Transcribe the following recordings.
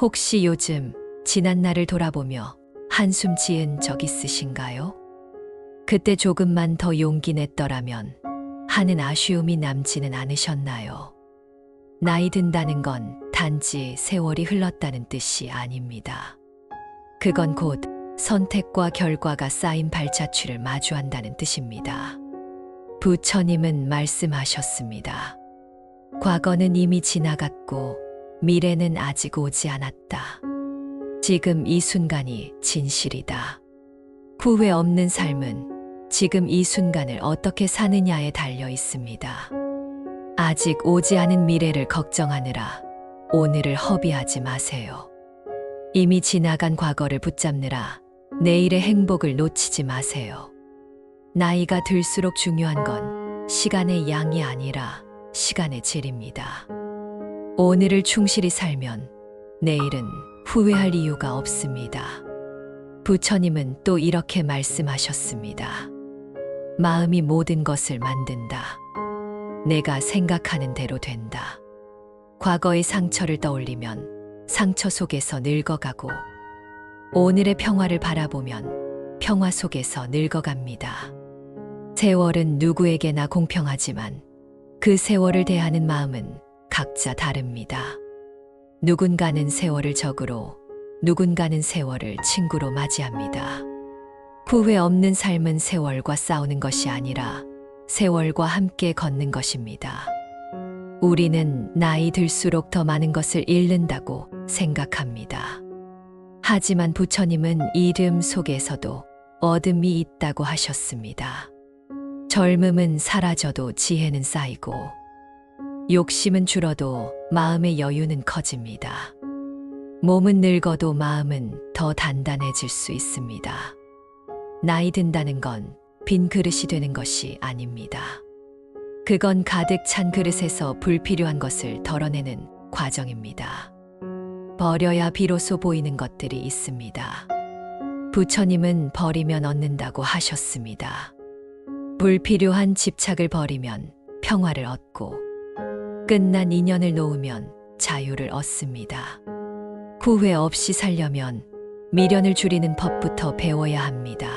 혹시 요즘 지난 날을 돌아보며 한숨 지은 적 있으신가요? 그때 조금만 더 용기 냈더라면 하는 아쉬움이 남지는 않으셨나요? 나이 든다는 건 단지 세월이 흘렀다는 뜻이 아닙니다. 그건 곧 선택과 결과가 쌓인 발자취를 마주한다는 뜻입니다. 부처님은 말씀하셨습니다. 과거는 이미 지나갔고 미래는 아직 오지 않았다. 지금 이 순간이 진실이다. 후회 없는 삶은 지금 이 순간을 어떻게 사느냐에 달려 있습니다. 아직 오지 않은 미래를 걱정하느라 오늘을 허비하지 마세요. 이미 지나간 과거를 붙잡느라 내일의 행복을 놓치지 마세요. 나이가 들수록 중요한 건 시간의 양이 아니라 시간의 질입니다. 오늘을 충실히 살면 내일은 후회할 이유가 없습니다. 부처님은 또 이렇게 말씀하셨습니다. 마음이 모든 것을 만든다. 내가 생각하는 대로 된다. 과거의 상처를 떠올리면 상처 속에서 늙어가고 오늘의 평화를 바라보면 평화 속에서 늙어갑니다. 세월은 누구에게나 공평하지만 그 세월을 대하는 마음은 각자 다릅니다. 누군가는 세월을 적으로, 누군가는 세월을 친구로 맞이합니다. 후회 없는 삶은 세월과 싸우는 것이 아니라 세월과 함께 걷는 것입니다. 우리는 나이 들수록 더 많은 것을 잃는다고 생각합니다. 하지만 부처님은 이름 속에서도 어둠이 있다고 하셨습니다. 젊음은 사라져도 지혜는 쌓이고 욕심은 줄어도 마음의 여유는 커집니다. 몸은 늙어도 마음은 더 단단해질 수 있습니다. 나이 든다는 건 빈 그릇이 되는 것이 아닙니다. 그건 가득 찬 그릇에서 불필요한 것을 덜어내는 과정입니다. 버려야 비로소 보이는 것들이 있습니다. 부처님은 버리면 얻는다고 하셨습니다. 불필요한 집착을 버리면 평화를 얻고 끝난 인연을 놓으면 자유를 얻습니다. 후회 없이 살려면 미련을 줄이는 법부터 배워야 합니다.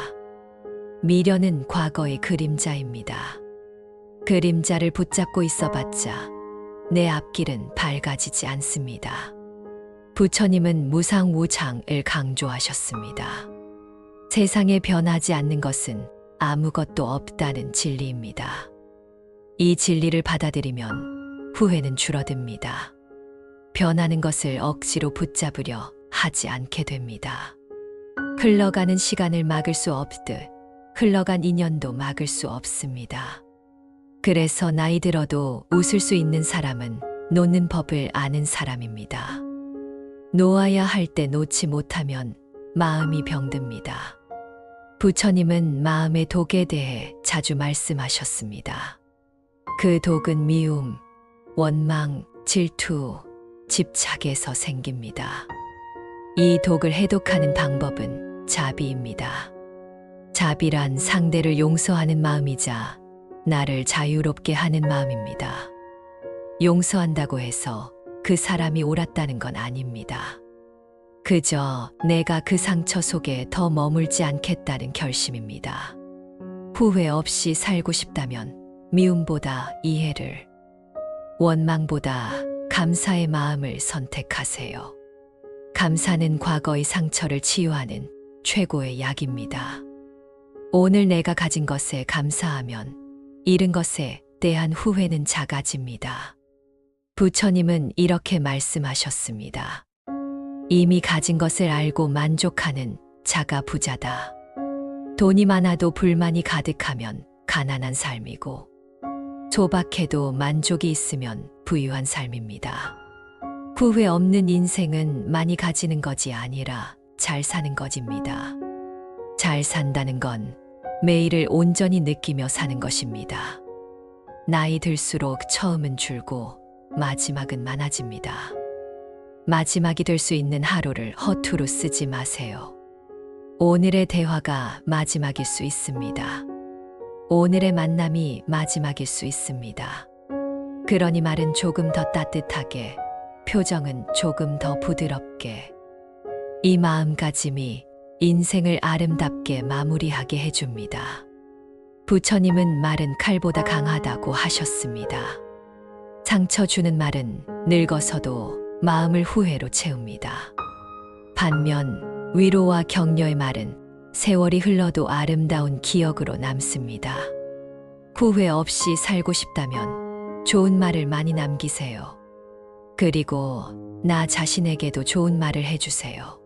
미련은 과거의 그림자입니다. 그림자를 붙잡고 있어봤자 내 앞길은 밝아지지 않습니다. 부처님은 무상우장을 강조하셨습니다. 세상에 변하지 않는 것은 아무것도 없다는 진리입니다. 이 진리를 받아들이면 후회는 줄어듭니다. 변하는 것을 억지로 붙잡으려 하지 않게 됩니다. 흘러가는 시간을 막을 수 없듯 흘러간 인연도 막을 수 없습니다. 그래서 나이 들어도 웃을 수 있는 사람은 놓는 법을 아는 사람입니다. 놓아야 할 때 놓지 못하면 마음이 병듭니다. 부처님은 마음의 독에 대해 자주 말씀하셨습니다. 그 독은 미움, 원망, 질투, 집착에서 생깁니다. 이 독을 해독하는 방법은 자비입니다. 자비란 상대를 용서하는 마음이자 나를 자유롭게 하는 마음입니다. 용서한다고 해서 그 사람이 옳았다는 건 아닙니다. 그저 내가 그 상처 속에 더 머물지 않겠다는 결심입니다. 후회 없이 살고 싶다면 미움보다 이해를, 원망보다 감사의 마음을 선택하세요. 감사는 과거의 상처를 치유하는 최고의 약입니다. 오늘 내가 가진 것에 감사하면 잃은 것에 대한 후회는 작아집니다. 부처님은 이렇게 말씀하셨습니다. 이미 가진 것을 알고 만족하는 자가 부자다. 돈이 많아도 불만이 가득하면 가난한 삶이고, 소박해도 만족이 있으면 부유한 삶입니다. 후회 없는 인생은 많이 가지는 것이 아니라 잘 사는 것입니다. 잘 산다는 건 매일을 온전히 느끼며 사는 것입니다. 나이 들수록 처음은 줄고 마지막은 많아집니다. 마지막이 될 수 있는 하루를 허투루 쓰지 마세요. 오늘의 대화가 마지막일 수 있습니다. 오늘의 만남이 마지막일 수 있습니다. 그러니 말은 조금 더 따뜻하게, 표정은 조금 더 부드럽게. 이 마음가짐이 인생을 아름답게 마무리하게 해줍니다. 부처님은 말은 칼보다 강하다고 하셨습니다. 상처 주는 말은 늙어서도 마음을 후회로 채웁니다. 반면 위로와 격려의 말은 세월이 흘러도 아름다운 기억으로 남습니다. 후회 없이 살고 싶다면 좋은 말을 많이 남기세요. 그리고 나 자신에게도 좋은 말을 해주세요.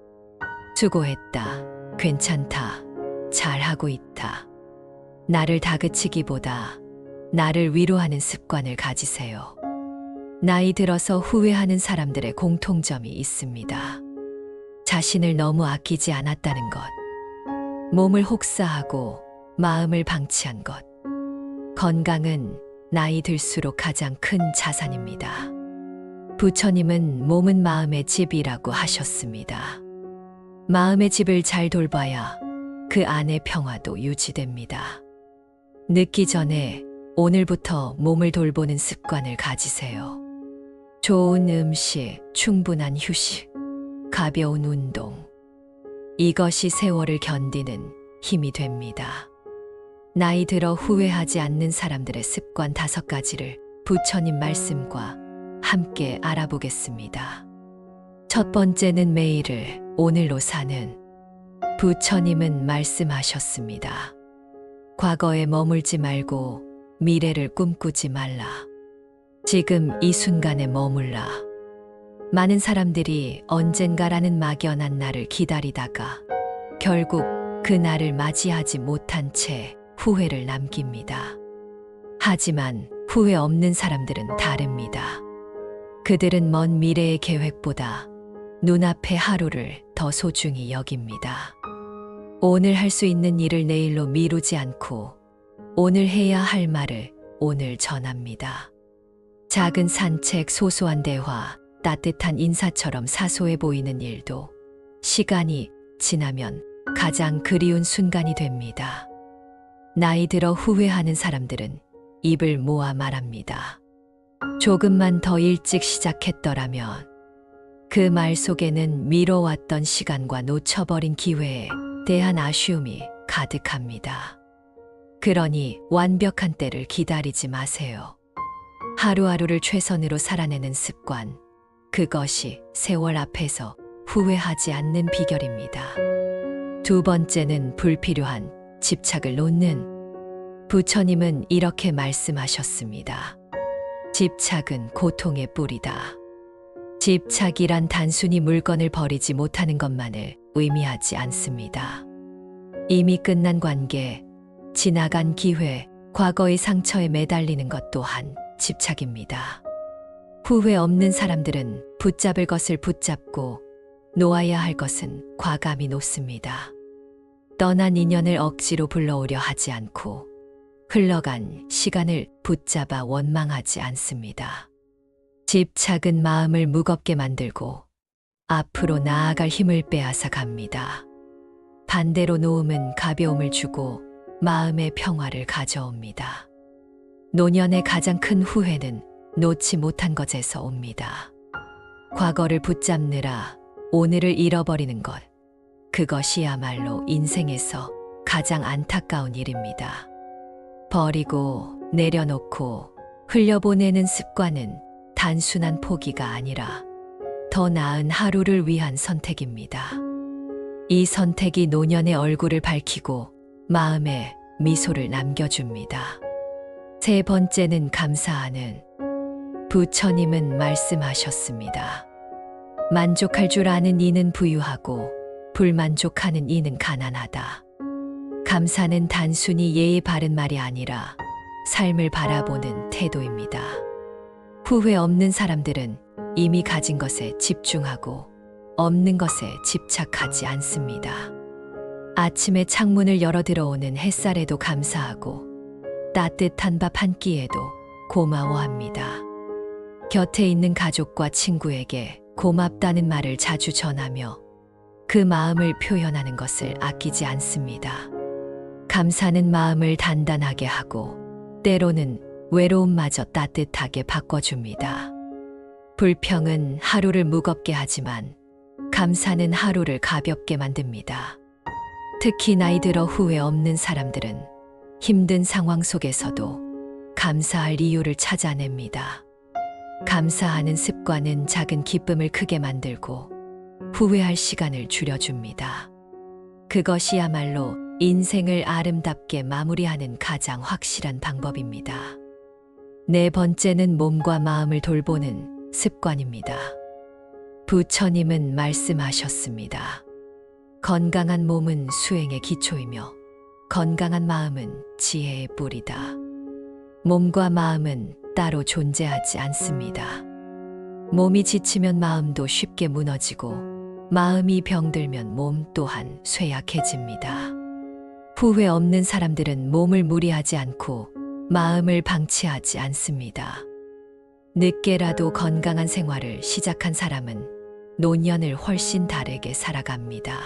수고했다. 괜찮다. 잘하고 있다. 나를 다그치기보다 나를 위로하는 습관을 가지세요. 나이 들어서 후회하는 사람들의 공통점이 있습니다. 자신을 너무 아끼지 않았다는 것, 몸을 혹사하고 마음을 방치한 것. 건강은 나이 들수록 가장 큰 자산입니다. 부처님은 몸은 마음의 집이라고 하셨습니다. 마음의 집을 잘 돌봐야 그 안의 평화도 유지됩니다. 늦기 전에 오늘부터 몸을 돌보는 습관을 가지세요. 좋은 음식, 충분한 휴식, 가벼운 운동. 이것이 세월을 견디는 힘이 됩니다. 나이 들어 후회하지 않는 사람들의 습관 5가지를 부처님 말씀과 함께 알아보겠습니다. 첫 번째는 매일을 오늘로 사는. 부처님은 말씀하셨습니다. 과거에 머물지 말고 미래를 꿈꾸지 말라. 지금 이 순간에 머물라. 많은 사람들이 언젠가라는 막연한 날을 기다리다가 결국 그 날을 맞이하지 못한 채 후회를 남깁니다. 하지만 후회 없는 사람들은 다릅니다. 그들은 먼 미래의 계획보다 눈앞의 하루를 더 소중히 여깁니다. 오늘 할 수 있는 일을 내일로 미루지 않고 오늘 해야 할 말을 오늘 전합니다. 작은 산책, 소소한 대화, 따뜻한 인사처럼 사소해 보이는 일도 시간이 지나면 가장 그리운 순간이 됩니다. 나이 들어 후회하는 사람들은 입을 모아 말합니다. 조금만 더 일찍 시작했더라면. 그 말 속에는 미뤄왔던 시간과 놓쳐버린 기회에 대한 아쉬움이 가득합니다. 그러니 완벽한 때를 기다리지 마세요. 하루하루를 최선으로 살아내는 습관, 그것이 세월 앞에서 후회하지 않는 비결입니다. 두 번째는 불필요한 집착을 놓는. 부처님은 이렇게 말씀하셨습니다. 집착은 고통의 뿌리다. 집착이란 단순히 물건을 버리지 못하는 것만을 의미하지 않습니다. 이미 끝난 관계, 지나간 기회, 과거의 상처에 매달리는 것 또한 집착입니다. 후회 없는 사람들은 붙잡을 것을 붙잡고 놓아야 할 것은 과감히 놓습니다. 떠난 인연을 억지로 불러오려 하지 않고 흘러간 시간을 붙잡아 원망하지 않습니다. 집착은 마음을 무겁게 만들고 앞으로 나아갈 힘을 빼앗아 갑니다. 반대로 놓음은 가벼움을 주고 마음의 평화를 가져옵니다. 노년의 가장 큰 후회는 놓지 못한 것에서 옵니다. 과거를 붙잡느라 오늘을 잃어버리는 것, 그것이야말로 인생에서 가장 안타까운 일입니다. 버리고 내려놓고 흘려보내는 습관은 단순한 포기가 아니라 더 나은 하루를 위한 선택입니다. 이 선택이 노년의 얼굴을 밝히고 마음에 미소를 남겨줍니다. 세 번째는 감사하는. 부처님은 말씀하셨습니다. 만족할 줄 아는 이는 부유하고 불만족하는 이는 가난하다. 감사는 단순히 예의 바른 말이 아니라 삶을 바라보는 태도입니다. 후회 없는 사람들은 이미 가진 것에 집중하고 없는 것에 집착하지 않습니다. 아침에 창문을 열어 들어오는 햇살에도 감사하고 따뜻한 밥 한 끼에도 고마워합니다. 곁에 있는 가족과 친구에게 고맙다는 말을 자주 전하며 그 마음을 표현하는 것을 아끼지 않습니다. 감사는 마음을 단단하게 하고 때로는 외로움마저 따뜻하게 바꿔줍니다. 불평은 하루를 무겁게 하지만 감사는 하루를 가볍게 만듭니다. 특히 나이 들어 후회 없는 사람들은 힘든 상황 속에서도 감사할 이유를 찾아냅니다. 감사하는 습관은 작은 기쁨을 크게 만들고 후회할 시간을 줄여줍니다. 그것이야말로 인생을 아름답게 마무리하는 가장 확실한 방법입니다. 네 번째는 몸과 마음을 돌보는 습관입니다. 부처님은 말씀하셨습니다. 건강한 몸은 수행의 기초이며 건강한 마음은 지혜의 뿌리다. 몸과 마음은 따로 존재하지 않습니다. 몸이 지치면 마음도 쉽게 무너지고 마음이 병들면 몸 또한 쇠약해집니다. 후회 없는 사람들은 몸을 무리하지 않고 마음을 방치하지 않습니다. 늦게라도 건강한 생활을 시작한 사람은 노년을 훨씬 다르게 살아갑니다.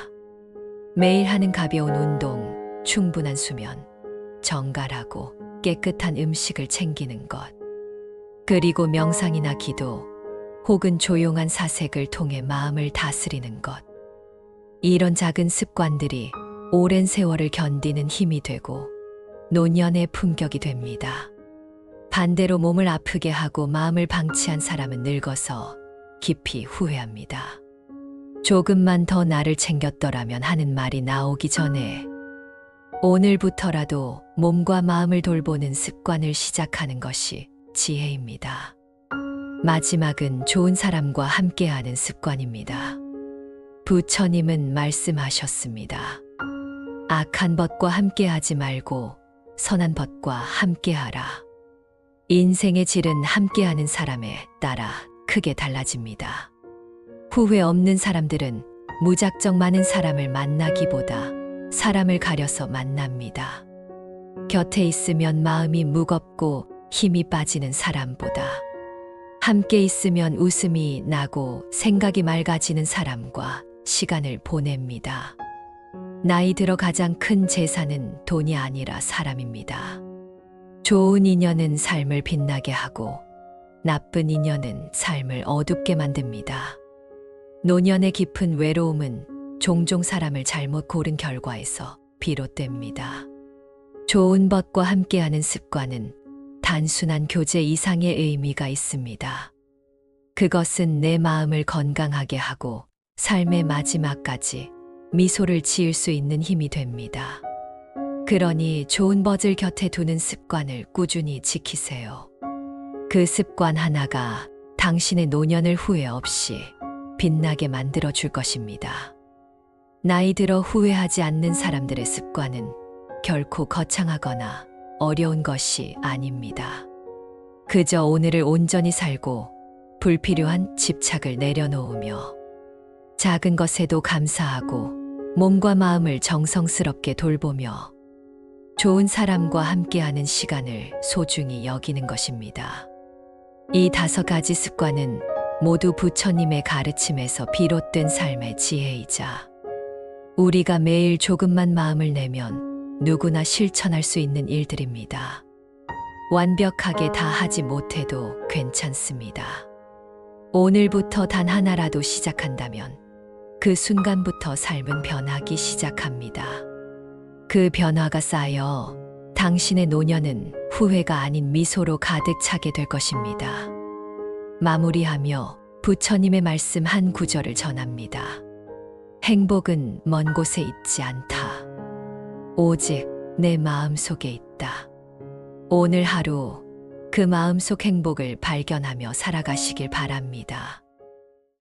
매일 하는 가벼운 운동, 충분한 수면, 정갈하고 깨끗한 음식을 챙기는 것, 그리고 명상이나 기도, 혹은 조용한 사색을 통해 마음을 다스리는 것. 이런 작은 습관들이 오랜 세월을 견디는 힘이 되고 노년의 품격이 됩니다. 반대로 몸을 아프게 하고 마음을 방치한 사람은 늙어서 깊이 후회합니다. 조금만 더 나를 챙겼더라면 하는 말이 나오기 전에 오늘부터라도 몸과 마음을 돌보는 습관을 시작하는 것이 지혜입니다. 마지막은 좋은 사람과 함께하는 습관입니다. 부처님은 말씀하셨습니다. 악한 벗과 함께하지 말고 선한 벗과 함께하라. 인생의 질은 함께하는 사람에 따라 크게 달라집니다. 후회 없는 사람들은 무작정 많은 사람을 만나기보다 사람을 가려서 만납니다. 곁에 있으면 마음이 무겁고 힘이 빠지는 사람보다 함께 있으면 웃음이 나고 생각이 맑아지는 사람과 시간을 보냅니다. 나이 들어 가장 큰 재산은 돈이 아니라 사람입니다. 좋은 인연은 삶을 빛나게 하고 나쁜 인연은 삶을 어둡게 만듭니다. 노년의 깊은 외로움은 종종 사람을 잘못 고른 결과에서 비롯됩니다. 좋은 벗과 함께하는 습관은 단순한 교제 이상의 의미가 있습니다. 그것은 내 마음을 건강하게 하고 삶의 마지막까지 미소를 지을 수 있는 힘이 됩니다. 그러니 좋은 벗을 곁에 두는 습관을 꾸준히 지키세요. 그 습관 하나가 당신의 노년을 후회 없이 빛나게 만들어 줄 것입니다. 나이 들어 후회하지 않는 사람들의 습관은 결코 거창하거나 어려운 것이 아닙니다. 그저 오늘을 온전히 살고 불필요한 집착을 내려놓으며 작은 것에도 감사하고 몸과 마음을 정성스럽게 돌보며 좋은 사람과 함께하는 시간을 소중히 여기는 것입니다. 이 5가지 습관은 모두 부처님의 가르침에서 비롯된 삶의 지혜이자 우리가 매일 조금만 마음을 내면 누구나 실천할 수 있는 일들입니다. 완벽하게 다 하지 못해도 괜찮습니다. 오늘부터 단 하나라도 시작한다면 그 순간부터 삶은 변하기 시작합니다. 그 변화가 쌓여 당신의 노년은 후회가 아닌 미소로 가득 차게 될 것입니다. 마무리하며 부처님의 말씀 한 구절을 전합니다. 행복은 먼 곳에 있지 않다. 오직 내 마음속에 있다. 오늘 하루 그 마음속 행복을 발견하며 살아가시길 바랍니다.